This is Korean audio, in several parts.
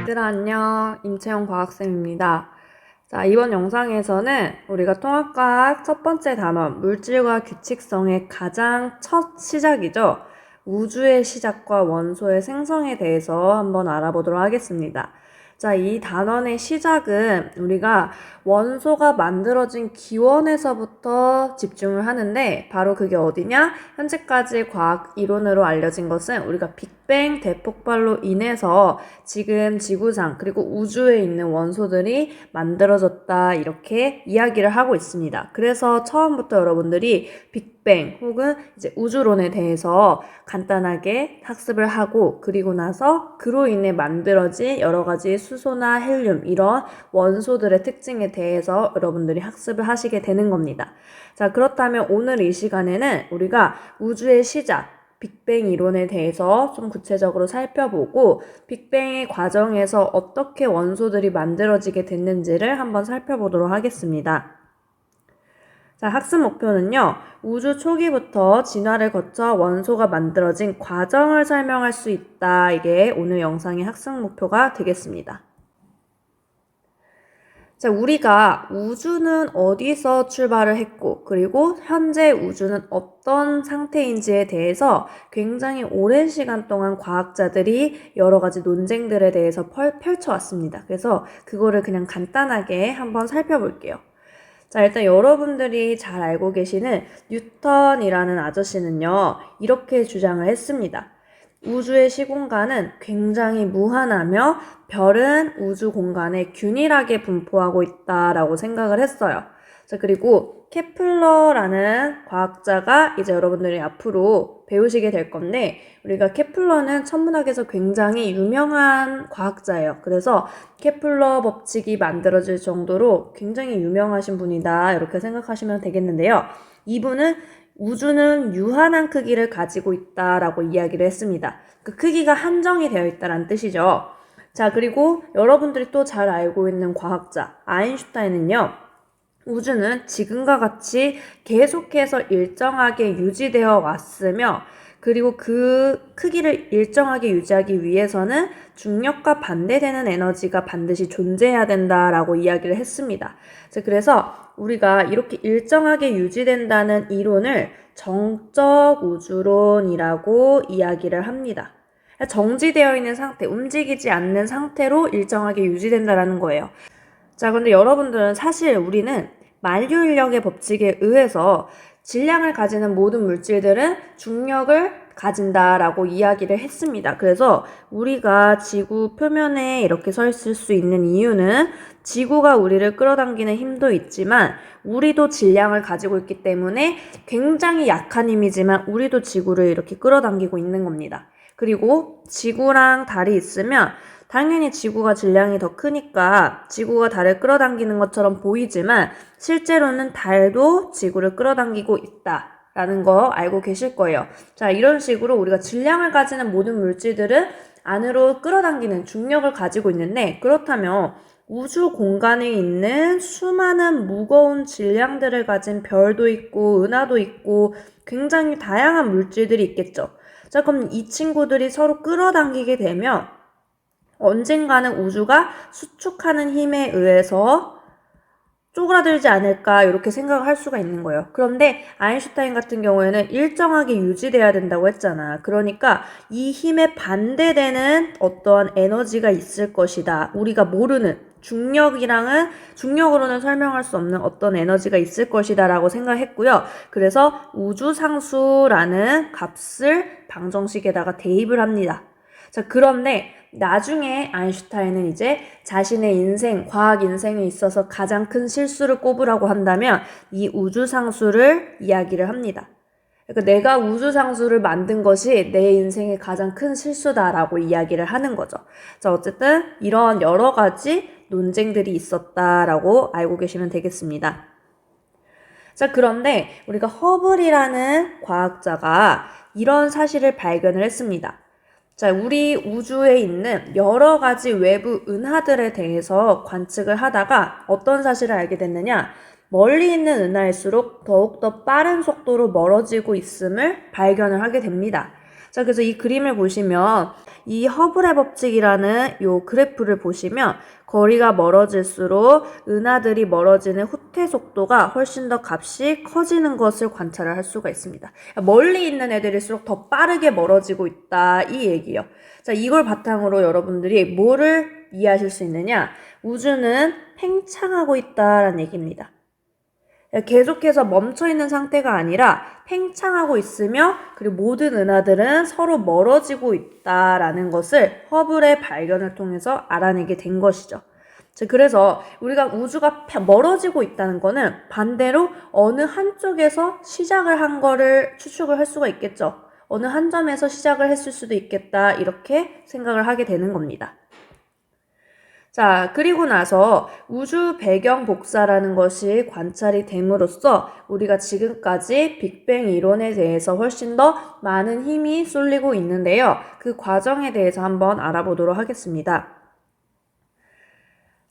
얘들아 안녕, 임채영 과학쌤입니다. 자, 이번 영상에서는 우리가 통합과학 첫 번째 단원 물질과 규칙성의 가장 첫 시작이죠. 우주의 시작과 원소의 생성에 대해서 한번 알아보도록 하겠습니다. 자, 이 단원의 시작은 우리가 원소가 만들어진 기원에서부터 집중을 하는데 바로 그게 어디냐? 현재까지 과학 이론으로 알려진 것은 우리가 빅뱅 대폭발로 인해서 지금 지구상 그리고 우주에 있는 원소들이 만들어졌다 이렇게 이야기를 하고 있습니다. 그래서 처음부터 여러분들이 빅뱅 혹은 이제 우주론에 대해서 간단하게 학습을 하고 그리고 나서 그로 인해 만들어진 여러 가지 수소나 헬륨 이런 원소들의 특징에 대해서 여러분들이 학습을 하시게 되는 겁니다. 자, 그렇다면 오늘 이 시간에는 우리가 우주의 시작 빅뱅 이론에 대해서 좀 구체적으로 살펴보고 빅뱅의 과정에서 어떻게 원소들이 만들어지게 됐는지를 한번 살펴보도록 하겠습니다. 자, 학습 목표는요. 우주 초기부터 진화를 거쳐 원소가 만들어진 과정을 설명할 수 있다. 이게 오늘 영상의 학습 목표가 되겠습니다. 자, 우리가 우주는 어디서 출발을 했고 그리고 현재 우주는 어떤 상태인지에 대해서 굉장히 오랜 시간 동안 과학자들이 여러 가지 논쟁들에 대해서 펼쳐왔습니다. 그래서 그거를 그냥 간단하게 한번 살펴볼게요. 자, 일단 여러분들이 잘 알고 계시는 뉴턴이라는 아저씨는요, 이렇게 주장을 했습니다. 우주의 시공간은 굉장히 무한하며 별은 우주 공간에 균일하게 분포하고 있다라고 생각을 했어요. 자, 그리고 케플러라는 과학자가 이제 여러분들이 앞으로 배우시게 될 건데 우리가 케플러는 천문학에서 굉장히 유명한 과학자예요. 그래서 케플러 법칙이 만들어질 정도로 굉장히 유명하신 분이다 이렇게 생각하시면 되겠는데요. 이분은 우주는 유한한 크기를 가지고 있다라고 이야기를 했습니다. 그 크기가 한정이 되어 있다는 뜻이죠. 자, 그리고 여러분들이 또 잘 알고 있는 과학자 아인슈타인은요. 우주는 지금과 같이 계속해서 일정하게 유지되어 왔으며 그리고 그 크기를 일정하게 유지하기 위해서는 중력과 반대되는 에너지가 반드시 존재해야 된다라고 이야기를 했습니다. 그래서 우리가 이렇게 일정하게 유지된다는 이론을 정적 우주론이라고 이야기를 합니다. 정지되어 있는 상태, 움직이지 않는 상태로 일정하게 유지된다는 거예요. 자, 근데 여러분들은 사실 우리는 만류인력의 법칙에 의해서 질량을 가지는 모든 물질들은 중력을 가진다라고 이야기를 했습니다. 그래서 우리가 지구 표면에 이렇게 서 있을 수 있는 이유는 지구가 우리를 끌어당기는 힘도 있지만 우리도 질량을 가지고 있기 때문에 굉장히 약한 힘이지만 우리도 지구를 이렇게 끌어당기고 있는 겁니다. 그리고 지구랑 달이 있으면 당연히 지구가 질량이 더 크니까 지구가 달을 끌어당기는 것처럼 보이지만 실제로는 달도 지구를 끌어당기고 있다라는 거 알고 계실 거예요. 자, 이런 식으로 우리가 질량을 가지는 모든 물질들은 안으로 끌어당기는 중력을 가지고 있는데 그렇다면 우주 공간에 있는 수많은 무거운 질량들을 가진 별도 있고 은하도 있고 굉장히 다양한 물질들이 있겠죠. 자, 그럼 이 친구들이 서로 끌어당기게 되면 언젠가는 우주가 수축하는 힘에 의해서 쪼그라들지 않을까 이렇게 생각을 할 수가 있는 거예요. 그런데 아인슈타인 같은 경우에는 일정하게 유지돼야 된다고 했잖아. 그러니까 이 힘에 반대되는 어떤 에너지가 있을 것이다. 우리가 모르는 중력으로는 설명할 수 없는 어떤 에너지가 있을 것이다 라고 생각했고요. 그래서 우주상수라는 값을 방정식에다가 대입을 합니다. 자, 그런데 나중에 아인슈타인은 이제 자신의 인생, 과학 인생에 있어서 가장 큰 실수를 꼽으라고 한다면 이 우주상수를 이야기를 합니다. 그러니까 내가 우주상수를 만든 것이 내 인생의 가장 큰 실수다라고 이야기를 하는 거죠. 자, 어쨌든 이런 여러 가지 논쟁들이 있었다라고 알고 계시면 되겠습니다. 자, 그런데 우리가 허블이라는 과학자가 이런 사실을 발견을 했습니다. 자, 우리 우주에 있는 여러 가지 외부 은하들에 대해서 관측을 하다가 어떤 사실을 알게 됐느냐? 멀리 있는 은하일수록 더욱더 빠른 속도로 멀어지고 있음을 발견을 하게 됩니다. 자, 그래서 이 그림을 보시면 이 허블의 법칙이라는 요 그래프를 보시면 거리가 멀어질수록 은하들이 멀어지는 후퇴 속도가 훨씬 더 값이 커지는 것을 관찰을 할 수가 있습니다. 멀리 있는 애들일수록 더 빠르게 멀어지고 있다, 이 얘기예요. 자, 이걸 바탕으로 여러분들이 뭐를 이해하실 수 있느냐? 우주는 팽창하고 있다라는 얘기입니다. 계속해서 멈춰있는 상태가 아니라 팽창하고 있으며 그리고 모든 은하들은 서로 멀어지고 있다라는 것을 허블의 발견을 통해서 알아내게 된 것이죠. 그래서 우리가 우주가 멀어지고 있다는 거는 반대로 어느 한쪽에서 시작을 한 거를 추측을 할 수가 있겠죠. 어느 한 점에서 시작을 했을 수도 있겠다, 이렇게 생각을 하게 되는 겁니다. 자, 그리고 나서 우주 배경 복사라는 것이 관찰이 됨으로써 우리가 지금까지 빅뱅 이론에 대해서 훨씬 더 많은 힘이 쏠리고 있는데요. 그 과정에 대해서 한번 알아보도록 하겠습니다.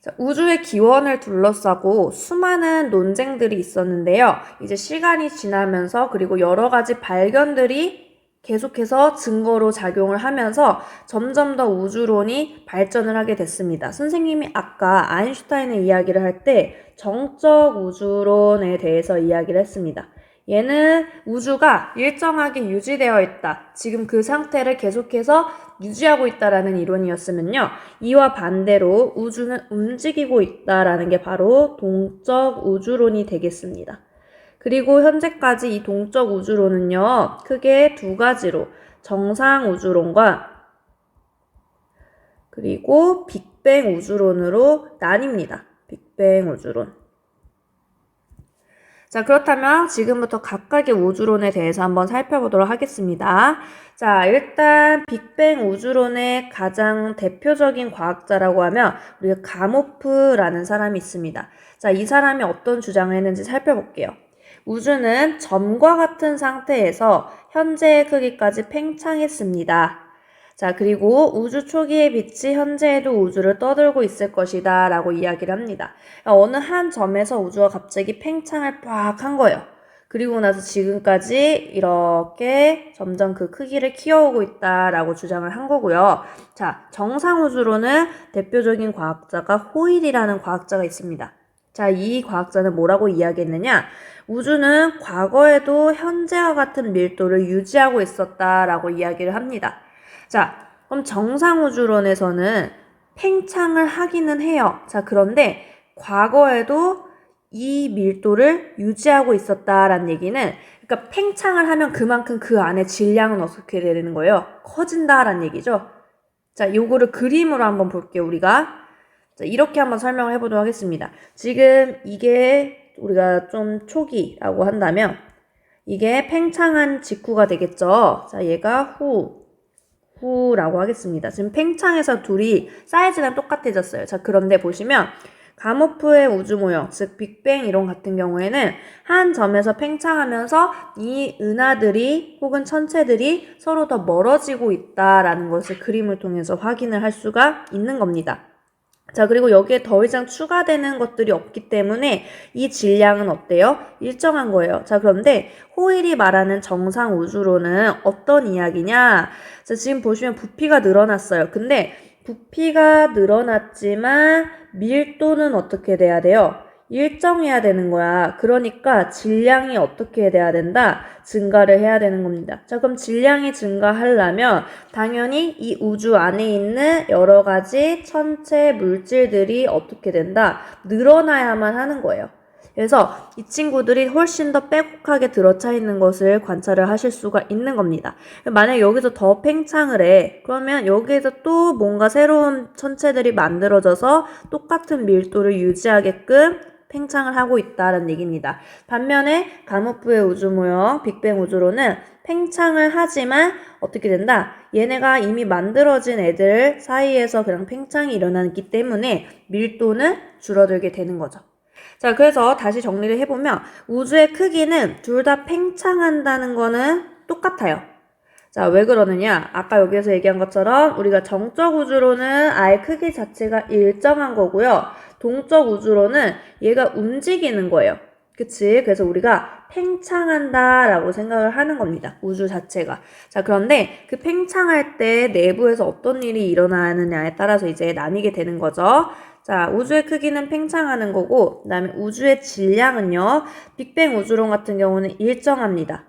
자, 우주의 기원을 둘러싸고 수많은 논쟁들이 있었는데요. 이제 시간이 지나면서 그리고 여러 가지 발견들이 계속해서 증거로 작용을 하면서 점점 더 우주론이 발전을 하게 됐습니다. 선생님이 아까 아인슈타인의 이야기를 할 때 정적 우주론에 대해서 이야기를 했습니다. 얘는 우주가 일정하게 유지되어 있다. 지금 그 상태를 계속해서 유지하고 있다라는 이론이었으면요. 이와 반대로 우주는 움직이고 있다라는 게 바로 동적 우주론이 되겠습니다. 그리고 현재까지 이 동적 우주론은요, 크게 두 가지로 정상 우주론과 그리고 빅뱅 우주론으로 나뉩니다. 빅뱅 우주론. 자, 그렇다면 지금부터 각각의 우주론에 대해서 한번 살펴보도록 하겠습니다. 자, 일단 빅뱅 우주론의 가장 대표적인 과학자라고 하면 우리가 가모프라는 사람이 있습니다. 자, 이 사람이 어떤 주장을 했는지 살펴볼게요. 우주는 점과 같은 상태에서 현재의 크기까지 팽창했습니다. 자, 그리고 우주 초기의 빛이 현재에도 우주를 떠들고 있을 것이다 라고 이야기를 합니다. 어느 한 점에서 우주가 갑자기 팽창을 빡 한 거예요. 그리고 나서 지금까지 이렇게 점점 그 크기를 키워오고 있다라고 주장을 한 거고요. 자, 정상 우주로는 대표적인 과학자가 호일이라는 과학자가 있습니다. 자, 이 과학자는 뭐라고 이야기했느냐? 우주는 과거에도 현재와 같은 밀도를 유지하고 있었다라고 이야기를 합니다. 자, 그럼 정상우주론에서는 팽창을 하기는 해요. 자, 그런데 과거에도 이 밀도를 유지하고 있었다라는 얘기는, 그러니까 팽창을 하면 그만큼 그 안에 질량은 어떻게 되는 거예요? 커진다라는 얘기죠. 자, 요거를 그림으로 한번 볼게요, 우리가. 자, 이렇게 한번 설명을 해보도록 하겠습니다. 지금 이게 우리가 좀 초기라고 한다면 이게 팽창한 직후가 되겠죠. 자, 얘가 후라고 하겠습니다. 지금 팽창해서 둘이 사이즈는 똑같아졌어요. 자, 그런데 보시면 가모프의 우주 모형, 즉 빅뱅 이론 같은 경우에는 한 점에서 팽창하면서 이 은하들이 혹은 천체들이 서로 더 멀어지고 있다라는 것을 그림을 통해서 확인을 할 수가 있는 겁니다. 자, 그리고 여기에 더 이상 추가되는 것들이 없기 때문에 이 질량은 어때요? 일정한 거예요. 자, 그런데 호일이 말하는 정상 우주론은 어떤 이야기냐? 자, 지금 보시면 부피가 늘어났어요. 근데 부피가 늘어났지만 밀도는 어떻게 돼야 돼요? 일정해야 되는 거야. 그러니까 질량이 어떻게 돼야 된다? 증가를 해야 되는 겁니다. 자, 그럼 질량이 증가하려면 당연히 이 우주 안에 있는 여러 가지 천체 물질들이 어떻게 된다? 늘어나야만 하는 거예요. 그래서 이 친구들이 훨씬 더 빼곡하게 들어차 있는 것을 관찰을 하실 수가 있는 겁니다. 만약 여기서 더 팽창을 해. 그러면 여기에서 또 뭔가 새로운 천체들이 만들어져서 똑같은 밀도를 유지하게끔 팽창을 하고 있다는 얘기입니다. 반면에 가모프의 우주 모형, 빅뱅 우주론은 팽창을 하지만 어떻게 된다? 얘네가 이미 만들어진 애들 사이에서 그냥 팽창이 일어나기 때문에 밀도는 줄어들게 되는 거죠. 자, 그래서 다시 정리를 해보면 우주의 크기는 둘 다 팽창한다는 거는 똑같아요. 자, 왜 그러느냐? 아까 여기에서 얘기한 것처럼 우리가 정적 우주로는 아예 크기 자체가 일정한 거고요. 동적 우주로는 얘가 움직이는 거예요. 그치? 그래서 우리가 팽창한다라고 생각을 하는 겁니다. 우주 자체가. 자, 그런데 그 팽창할 때 내부에서 어떤 일이 일어나느냐에 따라서 이제 나뉘게 되는 거죠. 자, 우주의 크기는 팽창하는 거고, 그 다음에 우주의 질량은요, 빅뱅 우주론 같은 경우는 일정합니다.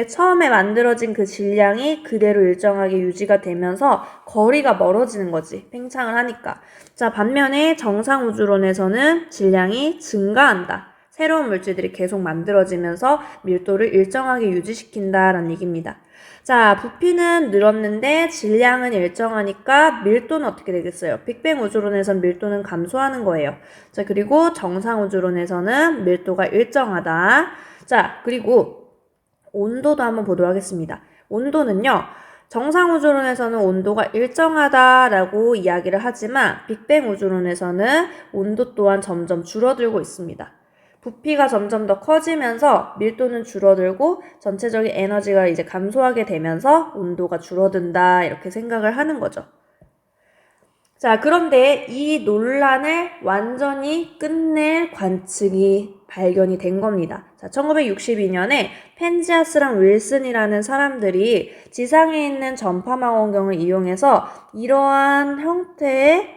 처음에 만들어진 그 질량이 그대로 일정하게 유지가 되면서 거리가 멀어지는 거지. 팽창을 하니까. 자, 반면에 정상 우주론에서는 질량이 증가한다. 새로운 물질들이 계속 만들어지면서 밀도를 일정하게 유지시킨다라는 얘기입니다. 자, 부피는 늘었는데 질량은 일정하니까 밀도는 어떻게 되겠어요? 빅뱅 우주론에선 밀도는 감소하는 거예요. 자, 그리고 정상 우주론에서는 밀도가 일정하다. 자, 그리고 온도도 한번 보도록 하겠습니다. 온도는요, 정상 우주론에서는 온도가 일정하다라고 이야기를 하지만 빅뱅 우주론에서는 온도 또한 점점 줄어들고 있습니다. 부피가 점점 더 커지면서 밀도는 줄어들고 전체적인 에너지가 이제 감소하게 되면서 온도가 줄어든다 이렇게 생각을 하는 거죠. 자, 그런데 이 논란을 완전히 끝낼 관측이 발견이 된 겁니다. 자, 1962년에 펜지아스랑 윌슨이라는 사람들이 지상에 있는 전파망원경을 이용해서 이러한 형태의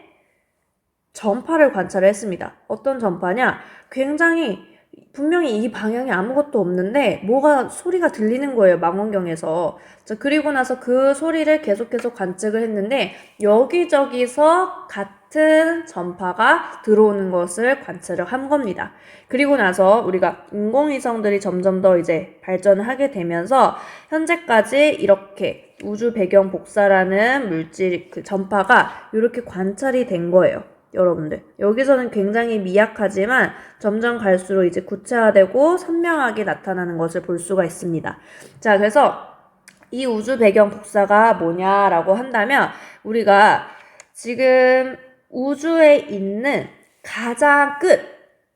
전파를 관찰을 했습니다. 어떤 전파냐? 굉장히 분명히 이 방향에 아무것도 없는데 뭐가 소리가 들리는 거예요. 망원경에서. 자, 그리고 나서 그 소리를 계속해서 관측을 했는데 여기저기서 같은 전파가 들어오는 것을 관찰을 한 겁니다. 그리고 나서 우리가 인공위성들이 점점 더 이제 발전을 하게 되면서 현재까지 이렇게 우주 배경 복사라는 물질 그 전파가 이렇게 관찰이 된 거예요. 여러분들, 여기서는 굉장히 미약하지만 점점 갈수록 이제 구체화되고 선명하게 나타나는 것을 볼 수가 있습니다. 자, 그래서 이 우주 배경 복사가 뭐냐라고 한다면 우리가 지금 우주에 있는 가장 끝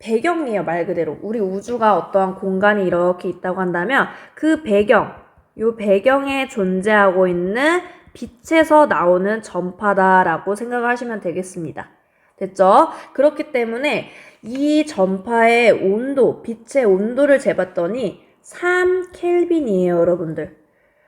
배경이에요. 말 그대로 우리 우주가 어떠한 공간이 이렇게 있다고 한다면 그 배경, 요 배경에 존재하고 있는 빛에서 나오는 전파다라고 생각하시면 되겠습니다. 됐죠? 그렇기 때문에 이 전파의 온도, 빛의 온도를 재봤더니 3켈빈이에요, 여러분들.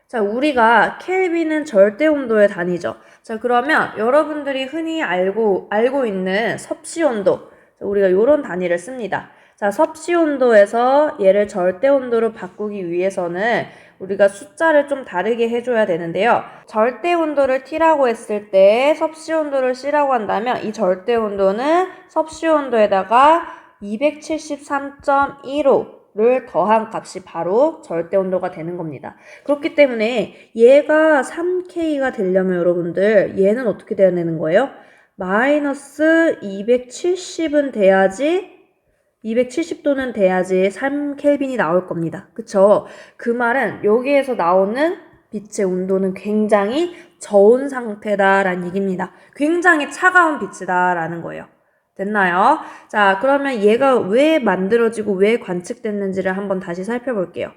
자, 우리가 켈빈은 절대 온도의 단위죠. 자, 그러면 여러분들이 흔히 알고 있는 섭씨 온도, 우리가 이런 단위를 씁니다. 자, 섭씨 온도에서 얘를 절대 온도로 바꾸기 위해서는 우리가 숫자를 좀 다르게 해줘야 되는데요. 절대 온도를 T라고 했을 때 섭씨 온도를 C라고 한다면 이 절대 온도는 섭씨 온도에다가 273.15를 더한 값이 바로 절대 온도가 되는 겁니다. 그렇기 때문에 얘가 3K가 되려면 여러분들 얘는 어떻게 돼야 되는 거예요? 마이너스 270은 돼야지 270도는 돼야지 3켈빈이 나올 겁니다. 그쵸? 그 말은 여기에서 나오는 빛의 온도는 굉장히 저온 상태다라는 얘기입니다. 굉장히 차가운 빛이다라는 거예요. 됐나요? 자, 그러면 얘가 왜 만들어지고 왜 관측됐는지를 한번 다시 살펴볼게요.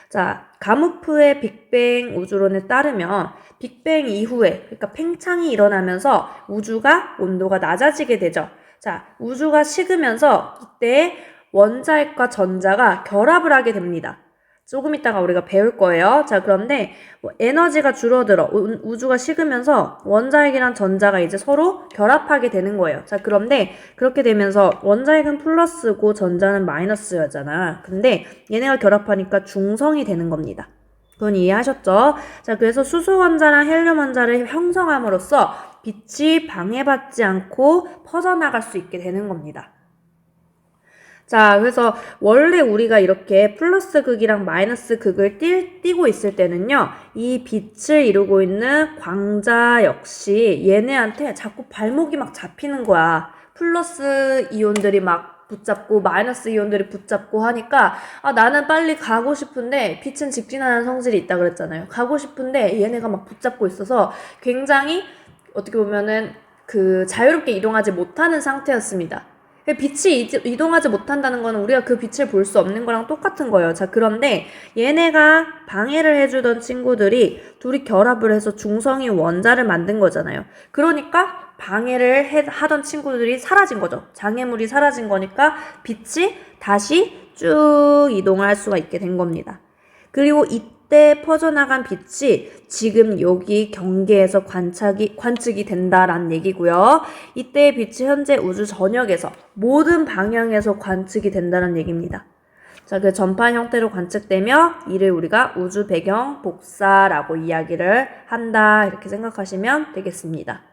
자, 가무프의 빅뱅 우주론에 따르면 빅뱅 이후에, 그러니까 팽창이 일어나면서 우주가 온도가 낮아지게 되죠. 자, 우주가 식으면서 이때 원자핵과 전자가 결합을 하게 됩니다. 조금 있다가 우리가 배울 거예요. 자, 그런데 에너지가 줄어들어 우주가 식으면서 원자핵이랑 전자가 이제 서로 결합하게 되는 거예요. 자, 그런데 그렇게 되면서 원자핵은 플러스고 전자는 마이너스였잖아. 근데 얘네가 결합하니까 중성이 되는 겁니다. 그건 이해하셨죠? 자, 그래서 수소 원자랑 헬륨 원자를 형성함으로써 빛이 방해받지 않고 퍼져나갈 수 있게 되는 겁니다. 자, 그래서 원래 우리가 이렇게 플러스 극이랑 마이너스 극을 띄고 있을 때는요, 이 빛을 이루고 있는 광자 역시 얘네한테 자꾸 발목이 막 잡히는 거야. 플러스 이온들이 막 붙잡고 마이너스 이온들이 붙잡고 하니까 나는 빨리 가고 싶은데 빛은 직진하는 성질이 있다 그랬잖아요. 가고 싶은데 얘네가 막 붙잡고 있어서 굉장히 어떻게 보면은 그 자유롭게 이동하지 못하는 상태였습니다. 빛이 이동하지 못한다는 거는 우리가 그 빛을 볼 수 없는 거랑 똑같은 거예요. 자, 그런데 얘네가 방해를 해주던 친구들이 둘이 결합을 해서 중성이 원자를 만든 거잖아요. 그러니까 방해를 하던 친구들이 사라진 거죠. 장애물이 사라진 거니까 빛이 다시 쭉 이동할 수가 있게 된 겁니다. 그리고 이때 퍼져나간 빛이 지금 여기 경계에서 관측이 된다라는 얘기고요. 이때의 빛이 현재 우주 전역에서 모든 방향에서 관측이 된다는 얘기입니다. 자, 그 전파 형태로 관측되며 이를 우리가 우주 배경 복사라고 이야기를 한다. 이렇게 생각하시면 되겠습니다.